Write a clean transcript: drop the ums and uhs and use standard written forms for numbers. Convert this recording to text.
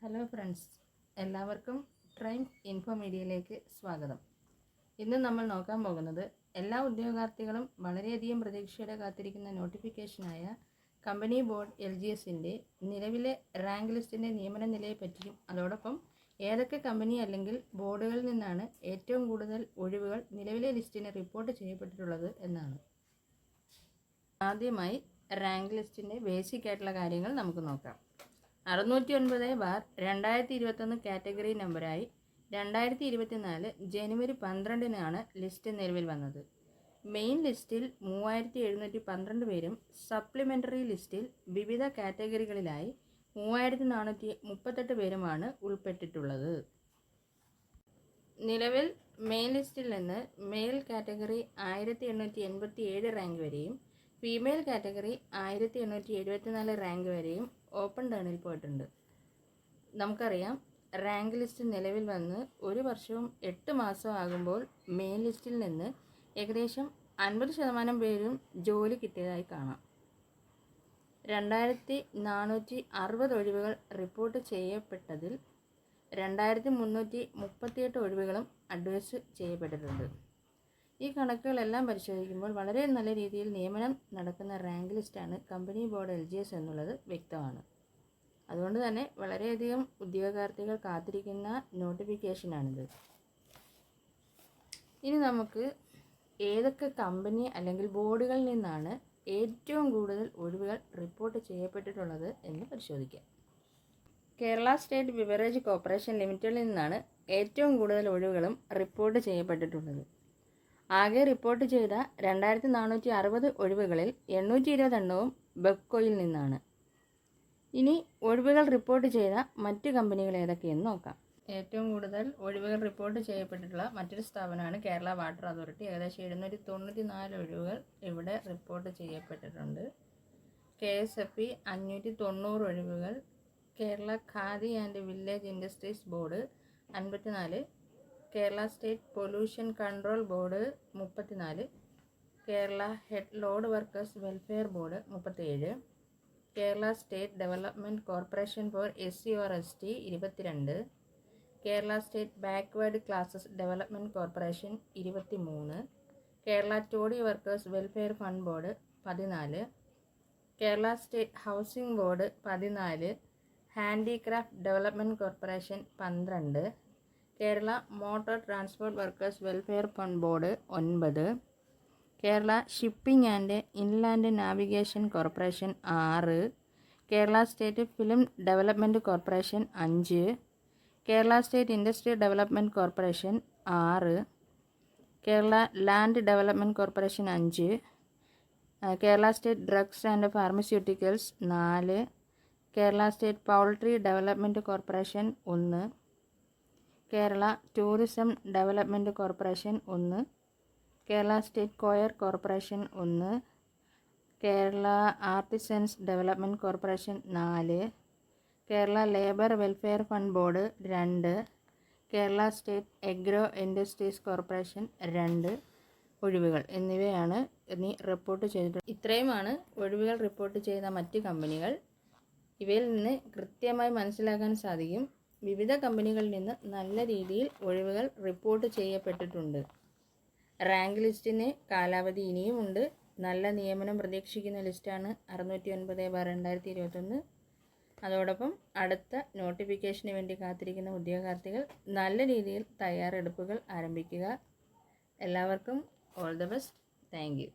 Hello friends, എല്ലാവർക്കും train info മീഡിയയിലേക്ക് സ്വാഗതം. ഇന്ന് നമ്മൾ നോക്കാൻ പോകുന്നത് എല്ലാ ഉദ്യോഗാർത്ഥികളും വളരെയധികം പ്രതീക്ഷയോടെ കാത്തിരിക്കുന്ന നോട്ടിഫിക്കേഷനായ കമ്പനി ബോർഡ് LGSൻ്റെ നിലവിലെ റാങ്ക് ലിസ്റ്റിൻ്റെ നിയമന നിലയെപ്പറ്റിയും അതോടൊപ്പം ഏതൊക്കെ കമ്പനി അല്ലെങ്കിൽ ബോർഡുകളിൽ നിന്നാണ് ഏറ്റവും കൂടുതൽ ഒഴിവുകൾ നിലവിലെ ലിസ്റ്റിന് റിപ്പോർട്ട് ചെയ്യപ്പെട്ടിട്ടുള്ളത് എന്നാണ്. ആദ്യമായി റാങ്ക് ലിസ്റ്റിൻ്റെ ബേസിക് ആയിട്ടുള്ള കാര്യങ്ങൾ നമുക്ക് നോക്കാം. 609/2021 കാറ്റഗറി നമ്പറായി 2024 ജനുവരി 12-നാണ് ലിസ്റ്റ് നിലവിൽ വന്നത്. മെയിൻ ലിസ്റ്റിൽ 3712 പേരും സപ്ലിമെൻ്ററി ലിസ്റ്റിൽ വിവിധ കാറ്റഗറികളിലായി 3438 പേരുമാണ് ഉൾപ്പെട്ടിട്ടുള്ളത്. നിലവിൽ മെയിൻ ലിസ്റ്റിൽ നിന്ന് മെയിൽ കാറ്റഗറി 1887 റാങ്ക് വരെയും ഫീമെയിൽ കാറ്റഗറി 1874 റാങ്ക് വരെയും ഓപ്പൺ ടേണിൽ പോയിട്ടുണ്ട്. നമുക്കറിയാം, റാങ്ക് ലിസ്റ്റ് നിലവിൽ വന്ന് 1 വർഷവും 8 മാസവും ആകുമ്പോൾ മെയിൻ ലിസ്റ്റിൽ നിന്ന് ഏകദേശം 50% പേരും ജോലി കിട്ടിയതായി കാണാം. 2460 ഒഴിവുകൾ റിപ്പോർട്ട് ചെയ്യപ്പെട്ടതിൽ 2338 ഒഴിവുകളും അഡ്വൈസ് ചെയ്യപ്പെട്ടിട്ടുണ്ട്. ഈ കണക്കുകളെല്ലാം പരിശോധിക്കുമ്പോൾ വളരെ നല്ല രീതിയിൽ നിയമനം നടക്കുന്ന റാങ്ക് ലിസ്റ്റാണ് കമ്പനി ബോർഡ് LGS എന്നുള്ളത് വ്യക്തമാണ്. അതുകൊണ്ട് തന്നെ വളരെയധികം ഉദ്യോഗാർത്ഥികൾ കാത്തിരിക്കുന്ന നോട്ടിഫിക്കേഷനാണിത്. ഇനി നമുക്ക് ഏതൊക്കെ കമ്പനി അല്ലെങ്കിൽ ബോർഡുകളിൽ നിന്നാണ് ഏറ്റവും കൂടുതൽ ഒഴിവുകൾ റിപ്പോർട്ട് ചെയ്യപ്പെട്ടിട്ടുള്ളത് എന്ന് പരിശോധിക്കാം. കേരള സ്റ്റേറ്റ് ബിവറേജ് കോർപ്പറേഷൻ ലിമിറ്റഡിൽ നിന്നാണ് ഏറ്റവും കൂടുതൽ ഒഴിവുകളും റിപ്പോർട്ട് ചെയ്യപ്പെട്ടിട്ടുള്ളത്. ആകെ റിപ്പോർട്ട് ചെയ്ത 2460 ഒഴിവുകളിൽ 820 എണ്ണവും ബെപ്കോയിൽ നിന്നാണ്. ഇനി ഒഴിവുകൾ റിപ്പോർട്ട് ചെയ്ത മറ്റ് കമ്പനികൾ ഏതൊക്കെയെന്ന് നോക്കാം. ഏറ്റവും കൂടുതൽ ഒഴിവുകൾ റിപ്പോർട്ട് ചെയ്യപ്പെട്ടിട്ടുള്ള മറ്റൊരു സ്ഥാപനമാണ് കേരള വാട്ടർ അതോറിറ്റി. ഏകദേശം 794 ഒഴിവുകൾ ഇവിടെ റിപ്പോർട്ട് ചെയ്യപ്പെട്ടിട്ടുണ്ട്. KSFE 590 ഒഴിവുകൾ. Kerala khadi and village industries board 54. Kerala state pollution control board 34. Kerala head load workers welfare board 37. Kerala state development corporation four SC/ST 22. Kerala state backward classes development corporation 23. Kerala toddy workers welfare fund board 14. Kerala state housing board 14. Handicraft development corporation 12. Kerala motor transport workers welfare fund board 9. Kerala shipping and inland navigation corporation 6. Kerala state film development corporation 5. Kerala state industry development corporation 6. Kerala land development corporation 5. Kerala state drugs and pharmaceuticals 4. Kerala state poultry development corporation 1. Kerala tourism development corporation 1. Kerala state coir corporation 1. Kerala artisans development corporation 4. Kerala labour welfare fund board 2. Kerala state agro industries corporation 2 ഒഴിവുകൾ എന്നിവയാണ് ഇനി report ചെയ്തിട്ടുള്ളത്. ഇത്രയുമാണ് ഒഴിവുകൾ report ചെയ്ത മറ്റ് കമ്പനികൾ. ഇവയിൽ നിന്ന് കൃത്യമായി മനസ്സിലാക്കാൻ സാധിക്കും, വിവിധ കമ്പനികളിൽ നിന്ന് നല്ല രീതിയിൽ ഒഴിവുകൾ റിപ്പോർട്ട് ചെയ്യപ്പെട്ടിട്ടുണ്ട്. റാങ്ക് ലിസ്റ്റിന് കാലാവധി ഇനിയുമുണ്ട്. നല്ല നിയമനം പ്രതീക്ഷിക്കുന്ന ലിസ്റ്റാണ് 609/2021. അതോടൊപ്പം അടുത്ത നോട്ടിഫിക്കേഷന് വേണ്ടി കാത്തിരിക്കുന്ന ഉദ്യോഗാർത്ഥികൾ നല്ല രീതിയിൽ തയ്യാറെടുപ്പുകൾ ആരംഭിക്കുക. എല്ലാവർക്കും all the best. Thank you.